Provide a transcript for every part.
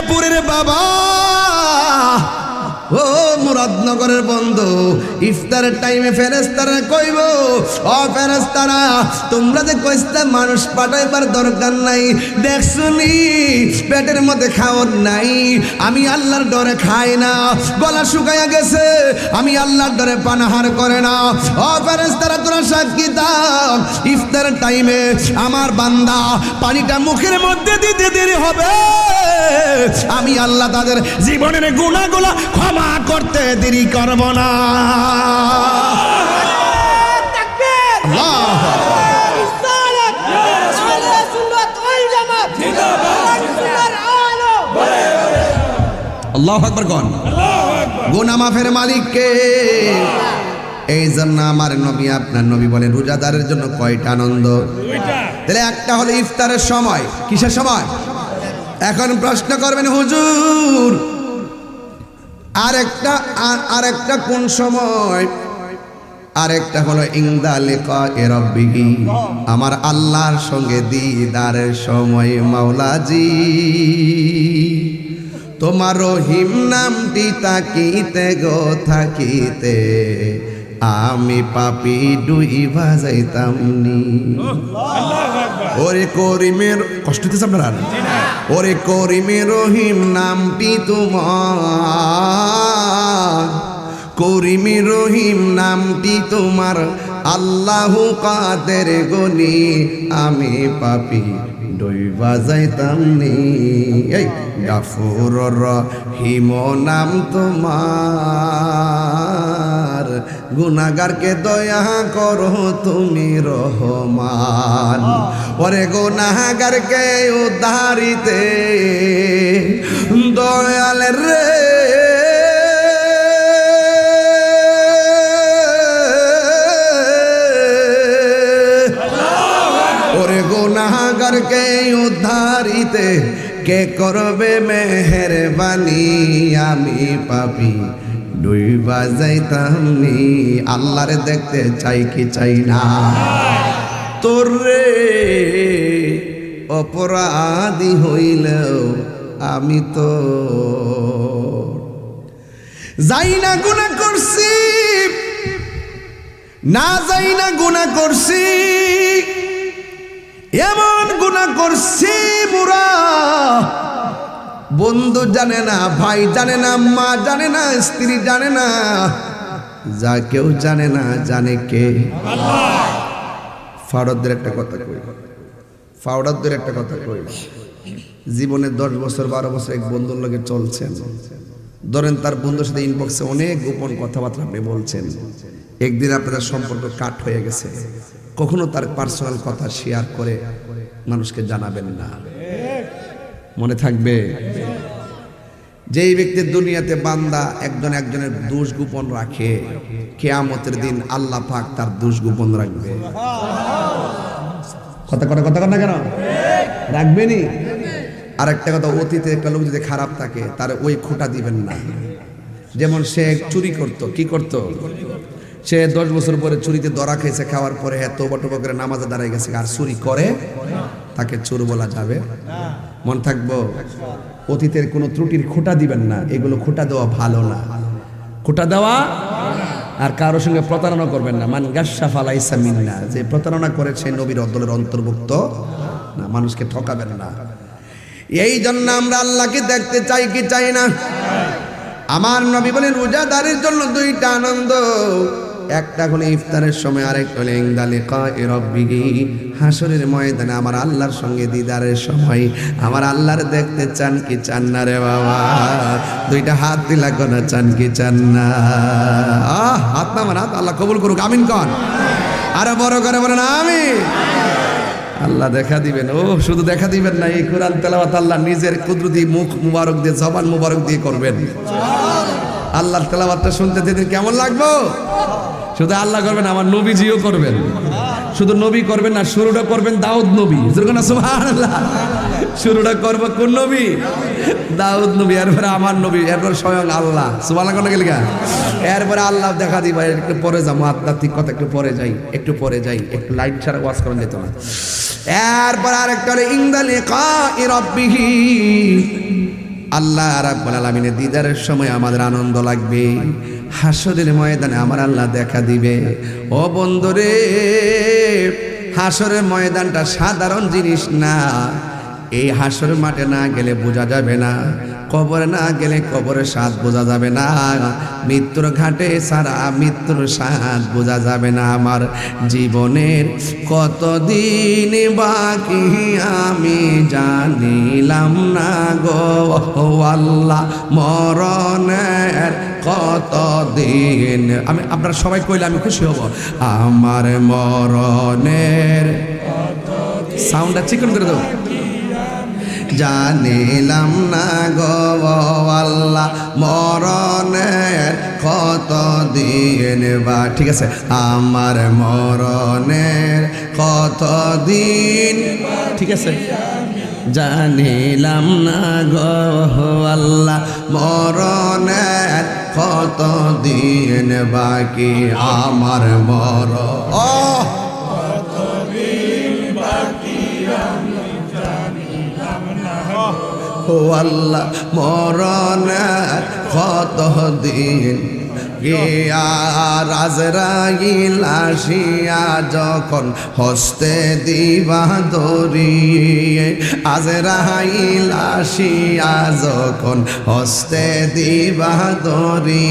মিয়াপুরের বাবা, ও মুরাদনগরের বন্ধু, ইফতারের টাইমে ফেরেশতারা কইব, ও ফেরেশতারা তোমরা যে কইস্তা মানুষ পাঠাইবার দরকার নাই, দেখছুনি পেটের মধ্যে খাওয়ার নাই, আমি আল্লাহর ডরে খাই না, গলা শুকাইয়া গেছে, আমি আল্লাহর ডরে পানাহার করে না। ও ফেরেশতারা তোরা সাক্ষী দাও, ইফতারের টাইমে আমার বান্দা পানিটা মুখের মধ্যে দিতে দেরি হবে, আমি আল্লাহ তাদের জীবনের গুনাহগুলো ক্ষমা করতে দেরি করব না। আল্লাহু আকবার কোন? গুনাহ মাফের মালিক কে? এই জন্য আমার নবী, আপনার নবী বলেন রোজাদারের জন্য কয়টা আনন্দ? তাহলে একটা হলো ইফতারের সময়। কিসের সময়? এখন প্রশ্ন করবেন হুজুর আরেকটা কোন সময়? আরেকটা হলো ইনদা লিকায়ে রাব্বিহি, আমার আল্লাহর সঙ্গে দিদারের সময়। মাওলাজি তোমার রহিম নামটি তাকিতে গো থাকিতে, আমি পাপি ডুইবা যাইতাম নি। ওরে করিমের, কষ্ট হইতেছে আপনারা? ওরে করিমের রহিম নামটি তোমার, করিমি রহিম নামটি তোমার, আল্লাহু কাদের গনি, আমি পাপি ডুইবা যাইতাম নি। এই গাফুর রহিম নাম তোমার, গুনাহগারকে দয়া করো তুমি রহমান। ওরে গুনাহগারকে উদ্ধারিতে দয়াল রে, ওরে গুনাহগারকে উদ্ধারিতে কে করবে মেহেরবানি, আমি পাপি ডুইবা যাইতাম নি। আল্লাহরে দেখতে চাই কি চাই না? তোরে অপরাধী হইলেও আমি তো যাই না গুনাহ করছি, না যাই না গুনাহ করছি, এমন গুনাহ করছি মুরা বন্ধু জানে না, ভাই জানে না, মা জানে না, স্ত্রী জানে না, যা কেউ জানে না, জানে কে? ফাওড়াদের একটা কথা কই, ফাওড়াদের একটা কথা কই। জীবনে 10 বছর 12 বছর এক বন্ধুর লগে চলছেন, ধরেন তার বন্ধুর সাথে ইনবক্সে অনেক গোপন কথাবার্তা আপনি বলছেন, একদিন আপনাদের সম্পর্ক কাট হয়ে গেছে, কখনো তার পার্সোনাল কথা শেয়ার করে মানুষকে জানাবেন না, মনে থাকবে? যেই ব্যক্তির দুনিয়াতে বান্দা একজন একজনের দোষ গোপন রাখে, কিয়ামতের দিন আল্লাহ পাক তার দোষ গোপন রাখবে। কথা না কেন রাখবেনি? আর একটা কথা, অতীতে একটা লোক যদি খারাপ থাকে তার ওই খোঁটা দিবেন না। যেমন সে চুরি করত, কি করত? সে 10 বছর পরে চুরিতে ধরা খেয়েছে, খাওয়ার পরে তওবা করে নামাজে দাঁড়ায় গেছে, আর চুরি করে, তাকে চোর বলা যাবে? মন থাকবো? অতীতের কোনো ত্রুটির খোঁটা দিবেন না, এগুলো খোঁটা দেওয়া ভালো না, খোঁটা দেওয়া। আর কারোর সঙ্গে প্রতারণা করবেন না। মান গাশশা ফালাইসা মিন্না, যে প্রতারণা করেছে নবীর দলের অন্তর্ভুক্ত না, মানুষকে ঠকাবেন না। এই জন্য আমরা আল্লাহকে দেখতে চাই কি চাই না? আমার নবী বলেন রোজাদারের জন্য 2টা আনন্দ, একটা হলো ইফতারের সময়, আরেকটা হলো ইনদা লিকায়ে রাব্বিহি, হাসরের ময়দানে আমার আল্লাহর সঙ্গে দিদারের সময়। আমার আল্লাহর দেখতে চান কি চান না রে বাবা? 2টা হাত দিলা কোন, চান কি চান না? হাত নামান, হাত। আল্লাহ কবুল করুক, আমিন কন। আরো বড় করে বলেন আমিন। আল্লাহ দেখা দিবেন। ও শুধু দেখা দিবেন না, এই কোরআন তেলাওয়াত আল্লাহ নিজের কুদরতি মুখ মুবারক দিয়ে, জবান মুবারক দিয়ে করবেন। আল্লাহর তেলাওয়াতটা শুনতে যেদিন কেমন লাগবে? শুধু আল্লাহ করবেন, আমার নবীজিও করবেন। শুধু নবী করবেন না, শুরুটা করবেন দাউদ নবী। সুবহানাল্লাহ। শুরুটা করবো কোন নবী? দাউদ নবী, এরপরে আমার নবী, এরপরে স্বয়ং আল্লাহ। সুবহানাল্লাহ গেল গা। এরপরে আল্লাহ দেখা দিবা। একটু পরে যাবো, আধ্যাত্মিক কথা একটু পরে যাই, একটু লাইট ছাড়া ওয়াজ করেন যেত না। এরপর আরেকটা হলো ইনদা লিকায়ে রাব্বিহি, আল্লাহ রাব্বুল আলামিনের দিদারের সময় আমাদের আনন্দ লাগবে, হাসরের ময়দানে আমার আল্লাহ দেখা দিবে। ও বন্ধুরে, হাসরের ময়দানটা সাধারণ জিনিস না। এই হাসরের মাঠে না গেলে বোঝা যাবে না, কবরে না গেলে কবরের স্বাদ বোঝা যাবে না, মৃত্যুর ঘাটে সারা মৃত্যুর স্বাদ বোঝা যাবে না। আমার জীবনের কতদিন বাকি আমি জানিলাম না গো আল্লাহ, মরণের কতদিন। আমি আপনারা সবাই কইলে আমি খুশি হব। আমার মরণের সাউন্ডটা চিকন করে দেবো। জানিলাম না গো আল্লাহ, মরণের কতদিন বা, ঠিক আছে, আমার মরণের কতদিন, ঠিক আছে, জানিলাম না গো আল্লাহ, মরণের কতদিন বাকি আমার মরণ। ও আল্লাহ, মরণের কতদিন আজরাইল আসিয়া যখন হস্তে দিবা দড়ি, আজরাইল আসিয়া যখন হস্তে দিবা দড়ি,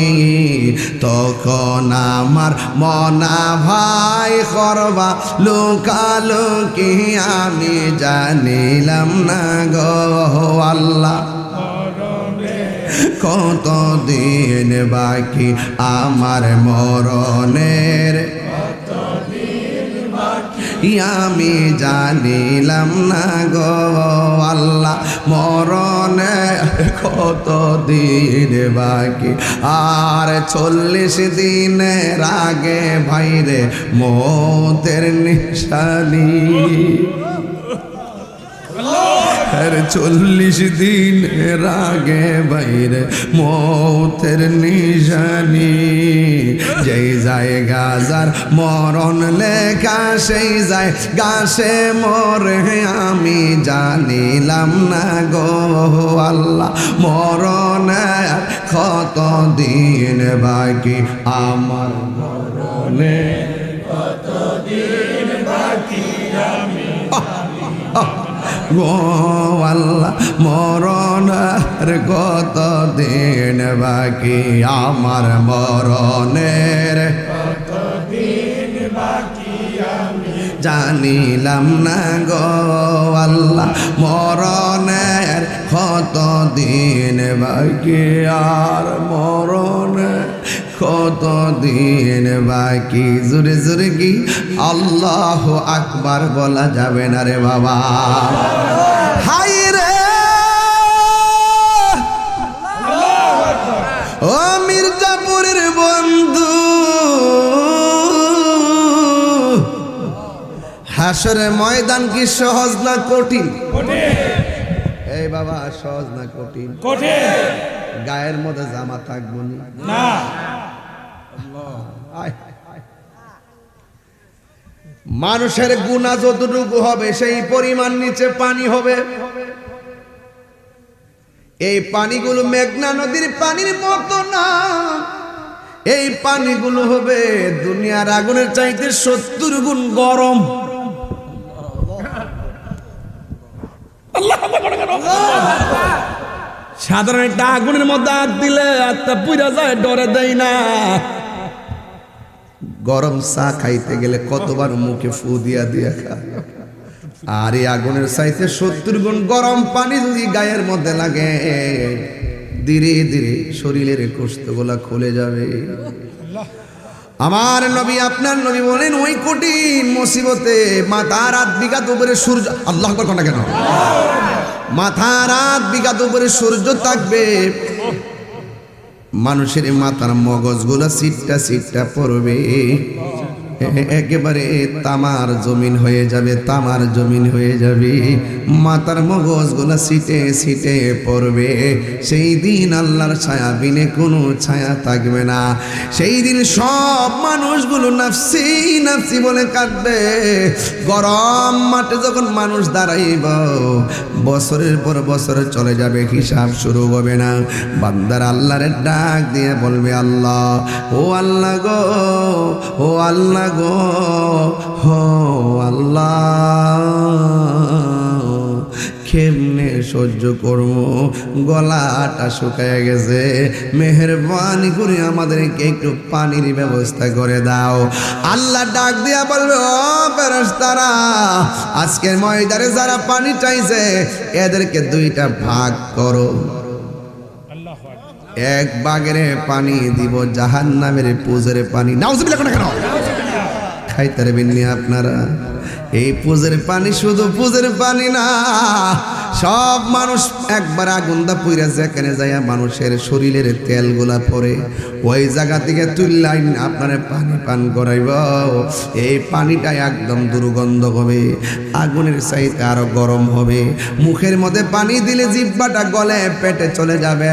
তখন আমার মনা ভাই করবা লুকালুকি আমি জানিলাম না গো আল্লাহ, কতদিন বাকি আমার মরণের, আমি জানিলাম না গো আল্লাহ, মরণের কতদিন বাকি। আর 40 দিনের আগে ভাইরে মৌতের নিশানি, 40 দিনের আগে বাইরে মৌতের নিশানি, যেই যায় গাজার মরণ লেখা সেই যায় গাছে মরে, আমি জানিলাম না গো আল্লাহ, মরণের কতদিন বাকি আমার মরণের কতদিন বাকি আমি গো আল্লাহ, মরণের কতদিন বাকি আমার মরণের কতদিন বাকি আমি জানিলাম না গো আল্লাহ, মরণের কতদিন বাকি আর মরণের কতদিন বাকি। জোরে জোরে কি আল্লাহু আকবার বলা যাবে না রে বাবা? হাই রে ও মির্জাপুরের বন্ধু, হাসরে ময়দান কি সহজ না কঠিন? এই বাবা, সহজ না কঠিন? গায়ের মধ্যে জামা থাকবো না, মানুষের গুনাহ যতটুকু হবে সেই পরিমাণ নিচে পানি হবে। এই পানিগুলো মেঘনা নদীর পানির মতো না, এই পানিগুলো হবে দুনিয়ার আগুনের চাইতে 70 গুণ গরম। সাধারণ একটা আগুনের মধ্যে হাত দিলে হাতটা পুড়ে যায়, ডরে দেয় না। গরম চা খাইতে গেলে কতবার মুখে ফু দিয়া দিয়া খায়, আর এই আগুনের চাইতে 70 গুণ গরম পানি যদি গায়ের মধ্যে লাগে, ধীরে ধীরে শরীরের কোষ্ঠগুলা খুলে যাবে। আমার নবী, আপনার নবী বলেন, ওই কঠিন মুসিবতে মাথার 8 বিঘা উপরে সূর্য, আল্লাহু আকবার কোন কেন, মাথার 8 বিঘা উপরে সূর্য থাকবে, মানুষের মাথার মগজগুলো সিটটা সিটটা পড়বে। একেবারে তামার জমিন হয়ে যাবে, তামার জমিন হয়ে যাবে, মাথার মগজগুলো ছিটে ছিটে পড়বে। সেই দিন আল্লাহর ছায়া বিনে কোনো ছায়া থাকবে না। সেই দিন সব মানুষগুলো নাফসি নাফসি বলে কাঁদবে। গরম মাঠে যখন মানুষ দাঁড়াইব, বছরের পর বছর চলে যাবে, হিসাব শুরু হবে না। বান্দার আল্লাহরে ডাক দিয়ে বলবে, আল্লাহ ও আল্লাহ গো, ও আল্লাহ গো, হো আল্লাহ, কেমনে সহ্য করব, গলাটা শুকায় গেছে, মেহেরবানি করে আমাদেরকে একটু পানির ব্যবস্থা করে দাও। আল্লাহ ডাক দিয়া বলবে, ও ফেরেশতারা, আজকের ময়দানে যারা পানি চাইছে এদেরকে দুইটা ভাগ করো। এক ভাগের পানি দিব জাহান্নামের পুজের পানি। নাউজুবিল্লাহ কেন খাইতে পারবেন নি আপনারা? এই পুজের পানি শুধু পুজের পানি না, সব মানুষ একবার আগুনদা পুইরা যেখানে যায় মানুষের শরীরের তেলগুলা পরে ওই জায়গা থেকে তুললাইন আপনারা পানি পান করাইব। এই পানিটা একদম দুর্গন্ধ হবে, আগুনের চাইতে আরো গরম হবে। মুখের মধ্যে পানি দিলে জিহ্বাটা গলে পেটে চলে যাবে,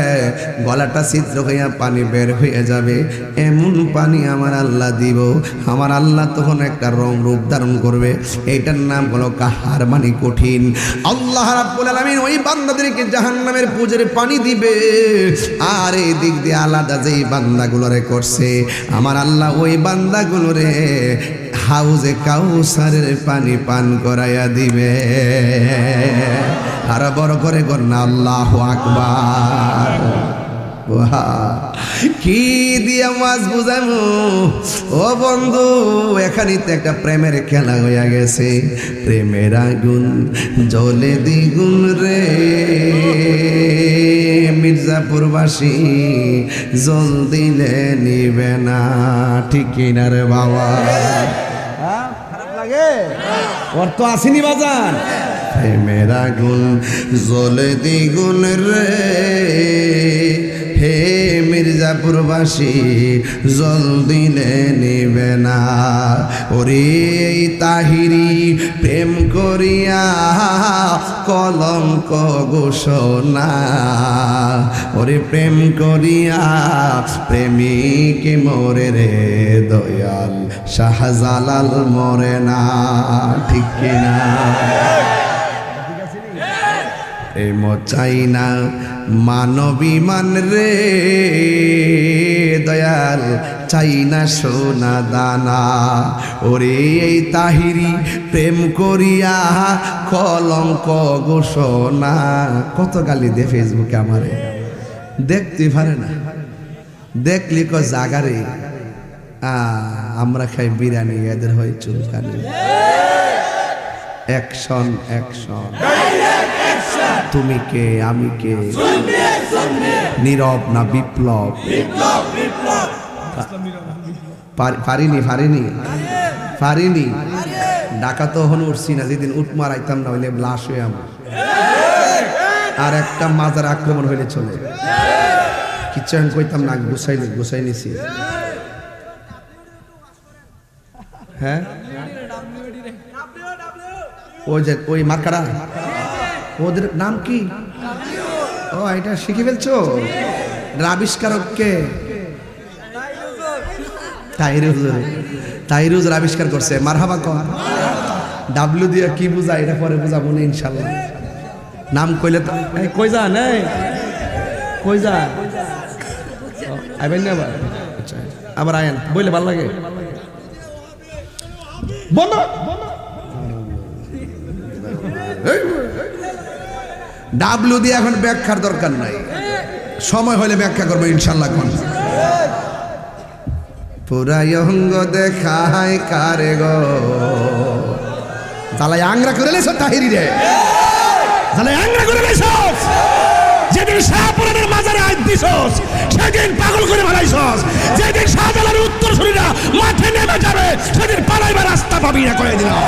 গলাটা ছিদ্র হইয়া পানি বের হয়ে যাবে। এমন পানি আমার আল্লাহ দিব। আমার আল্লাহ তখন একটা রং রূপ ধারণ করবে, এইটার নাম হলো কাহার, মানে কঠিন। আল্লাহ রাব্বুল আলামিন ওই বান্দাদেরকে জাহান্নামের পুজের পানি দিবে। আর এই দিক দিয়ে আলাদা যেই বান্দাগুলোরে করছে আমার আল্লাহ, ওই বান্দাগুলোরে হাউজে কাউসারের পানি পান করাইয়া দিবে। আর বড় করে কন্যা আল্লাহু আকবার। কি দিয়া মাছ বুঝামু ও বন্ধু, এখানে তো একটা প্রেমের খেলা হইয়া গেছে। প্রেমের আগুন জ্বলে দ্বিগুণ রে, মির্জাপুরবাসী জল দিলে নিবে না, ঠিক কিনা রে বাবা? খারাপ লাগে? ওর তো আসেনি বাজান। প্রেমের আগুন জ্বলে দ্বিগুণ রে, হে মির্জাপুরবাসী জল দিলে নিবে না। ওরে তাহিরি প্রেম করিয়া কলঙ্ক ঘোষণা, ওরে প্রেম করিয়া প্রেমিক মরে রে, দয়াল শাহজালাল মরে না, ঠিক কিনা? প্রেম চাই না মানবী মান রে, দয়াল চাই না সোনা দানা। ওরে এই তাহিরি প্রেম করিয়া কলঙ্ক ঘোষণা। কত গালি দে ফেসবুকে আমারে, দেখতে পারে না, দেখলি ক জাগারে আমরা খাই বিরিয়ানি, এদের হয় চুলকানি। অ্যাকশন অ্যাকশন, তুমি কে আমি কে, নীরব না বিপ্লব? পারিনি পারিনি পারিনি ডাকা তো হন উঠছি না, যেদিন উঠ মারাইতাম না হইলে লাশ হয়ে আমার, আর একটা মাজার আক্রমণ হইলে চলে, কিচ্ছু আমি কইতাম না, গুছাই নিছি। হ্যাঁ ওই যে ওই মার্কারা, ওদের নাম কি? ও এটা শিখে ফেলছো? আবিষ্কারক কে? তাহিরুজ আবিষ্কার করছে। মারহাবা কর। ডাব্লিউ দিয়ে কি বুঝায় এটা পরে বুঝাবো না ইনশাল্লাহ। নাম কইলে তো কই যান, কই যান, আইবেন না আবার? আচ্ছা আবার আয়েন, বইলে ভালো লাগে। বন্ধ ডাব্লিউ দিয়ে এখন ব্যাখ্যার দরকার নাই, সময় হলে ব্যাখ্যা করবো ইনশাল্লাহ। কোন পুরাই অঙ্গ দেখায় কারে গো, জ্বালাই আংরা করে লেছ তাহিরি রে, জ্বালাই আংরা করে লেছ। যেদিন শাহপুরানের মাজারে আজ দিছস সেদিন পাগল করে ভালাইছস, যেদিন শাহজালালের উত্তর শরীরা মাঠে নেমে যাবে সেদিন পালাইবার রাস্তা পাবি না, করে দিলাম।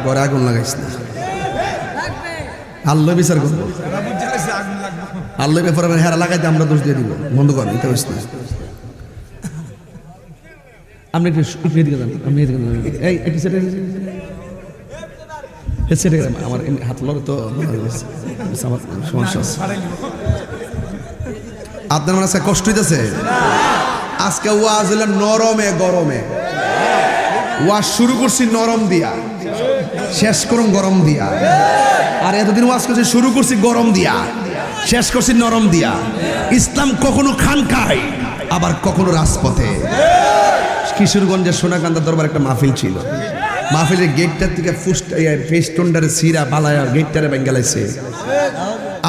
ঘরে আগুন লাগাইস না, আল্লাহ বিচার করবো। আল্লাহ ব্যাপারে হেরা লাগাইতে আমরা দোষ দিয়ে দিব, বন্ধ করেন, এটা হইস না। আপনি একটু এদিকে যান, আপনি এদিকে যান, এই একটু সেটা সেটা আমার হাত লড়ে তো আমার সমস্যা আছে। আপনার মনে আছে কষ্ট হইতেছে? আজকে ওয়াজ হইল নরমে গরমে, ওয়াজ শুরু করছি নরম দিয়া, শেষ করুন গরম দিয়া। আর এতদিন ওয়াজ করছি শুরু করছি গরম দিয়া, শেষ করছি নরম দিয়া। ইসলাম কখনো খানকায়, আবার কখনো রাজপথে। কিশোরগঞ্জের সোনাকান্দা দরবার একটা মাহফিল ছিল, মাহফিলের গেটটার থেকে ফেস্টন্ডারে সিরা বালায়া গেটটারে বেঙ্গালাইছে।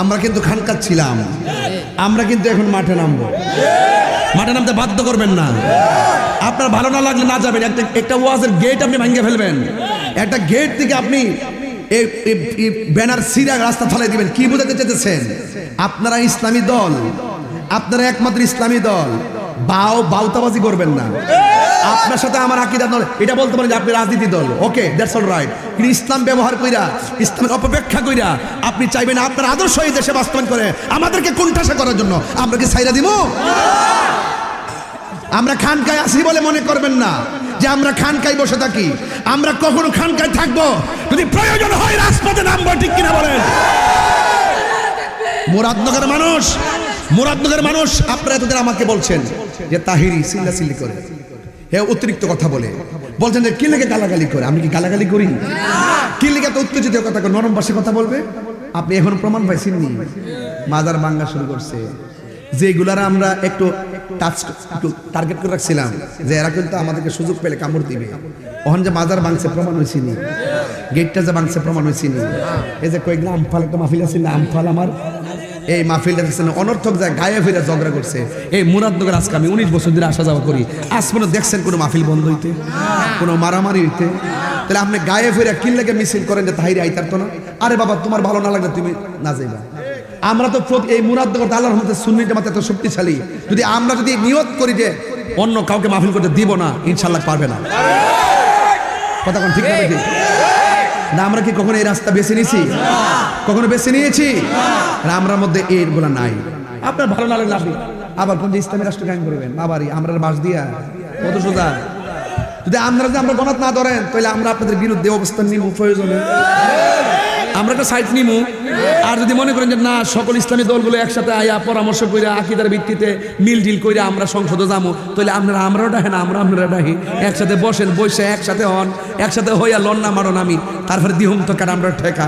আমরা কিন্তু খানকার ছিলাম, আমরা কিন্তু এখন মাঠে নামবো। মাঠে নামতে বাধ্য করবেন না, আপনার ভালো না লাগলে না যাবেন। একটা ওয়াজের গেট আপনি ভাঙিয়ে ফেলবেন, একটা গেট থেকে আপনি ব্যানার সিরা রাস্তা ফেলে দিবেন। কি বোঝাতে চেয়েছেন? আপনারা ইসলামী দল, আপনারা একমাত্র ইসলামী দল, বাউতাবাজি করবেন না। আপনার সাথে আমার আকীদা দল, এটা বলতে পারেন যে আপনি রাজনীতি দল, ওকে দ্যাটস অল রাইট। কিন্তু ইসলাম ব্যবহার কইরা, ইসলামের অপব্যাখ্যা কইরা আপনি চাইবেন আপনার আদর্শ এই দেশে বাস্তবায়ন করে আমাদেরকে কোণঠাসা করার জন্য আমরা কি ছাইরা দিব? আমরা খানকায় আসি বলে মনে করবেন না যে আমরা খানকায় বসে থাকি। আমরা কখনো খানকায় থাকবো, যদি প্রয়োজন হয় রাজপথে নামবো, ঠিক কিনা বলেন? মুরাদনগরের মানুষ, মুরাদনগরের মানুষ আপনারা এতদিন আমাকে বলছেন যে তাহিরি চিল্লাচিল্লি করে, হে অতিরিক্ত কথা বলে, বলছেন যে কি লেগে গালাগালি করে। আমি কি গালাগালি করি? কি লেগে তো উত্তেজিত কথা, নরম ভাষায় কথা বলবে? আপনি এখন প্রমাণ পাইছেন নি? মাজার ভাঙা শুরু করছে, যেগুলার আমরা একটু টার্গেট করে রাখছিলাম যে এরা কিন্তু আমাদেরকে সুযোগ পেলে কামড় দিবে। ওখান যে মাজার ভাঙছে প্রমাণ হয়েছি নি, গেটটা যে ভাঙছে প্রমাণ হয়েছি নি। এই যে কয়েকদিন আমফাল একটা মাহফিল আছে না, আমফাল আমার এই মাহফিলটা অনর্থক যায় গায়ে ফিরে ঝগড়া করছে। এই মুরাদনগর আজকে আমি 19 বছর ধরে আসা যাওয়া করি, আজ পর্যন্ত দেখছেন কোনো মাহফিল বন্ধ হইতে, কোনো মারামারি হইতে? তাহলে আপনি গায়ে ফিরে কি লেগে মিছিল করেন যে তাহিরি আইতার তো না? আরে বাবা, তোমার ভালো না লাগলে তুমি না যাইবা। আমরা তো এই মুরাদনগর আল্লাহর রহমতে সুন্নি জামাত এত শক্তিশালী, যদি আমরা যদি নিয়ত করি যে অন্য কাউকে মাহফিল করতে দিব না, ইনশাআল্লাহ পারবে না। কথা কোন ঠিক না? ঠিক না? আমরা কি কখনো এই রাস্তা বেছে নিয়েছি? কখনো বেছে নিয়েছি? আমরার মধ্যে এইগুলা নাই। আপনার ভালো না লাগলে আপনি আবার কোন ইসলামী রাষ্ট্র কায়েম করবেন? বাবারি আমরা বাস দিয়া কত সোজা। যদি আমরা গণাত না ধরেন, তাহলে আমরা আপনাদের বিরুদ্ধে অবস্থান নিব, প্রয়োজনে আমরা একটা সাইড নিব। আর যদি মনে করেন যে না, সকল ইসলামী দলগুলো একসাথে আয়া পরামর্শ কইরা আকীদার ভিত্তিতে মিল ডিল কইরা আমরা সংসদে যাবো, তাহলে আমরাও ডাকেন, আপনারা ডাকি, একসাথে বসেন, বসে একসাথে হন, একসাথে হইয়া লন্না মারন আমি, তারপরে দিহুম তো কাটা আমরা ঠেকা।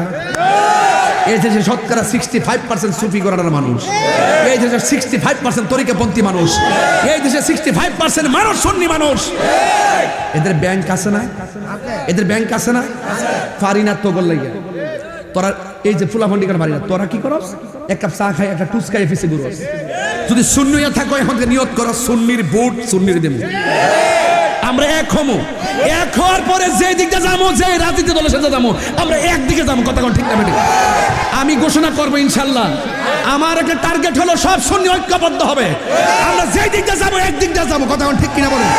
এই দেশে শতকরা 65% সুফি করার মানুষ, এই দেশে 65% তরিকাপন্থী মানুষ, এই দেশে 65% মানুষ সুন্নি মানুষ। এদের ব্যাংক আছে না? এদের ব্যাংক আছে না? ফারিনা তো গল লাগে তোরা এই যে ফুলাফন্ডি করে পারি না, তোরা কি করস? এক কাপ চা খাই, একটা টুস খাই, এফিসে ঘুরস। যদি শূন্যইয়া থাকো, এখন থেকে নিয়ত করো সুন্নির ভোট সুন্নির দেব। আমরা এক হমো, এক হওয়ার পরে যে দিকটা যাবো, যে রাজনীতি দলের সাথে যাবো, আমরা একদিকে যাবো। কথা কোন ঠিক না? আমি ঘোষণা করবো ইনশাল্লাহ, আমার একটা টার্গেট হলো সব সুন্নি ঐক্যবদ্ধ হবে। আমরা যে দিকটা যাবো, একদিকটা যাবো। কথা কোন ঠিক কিনা বলেন?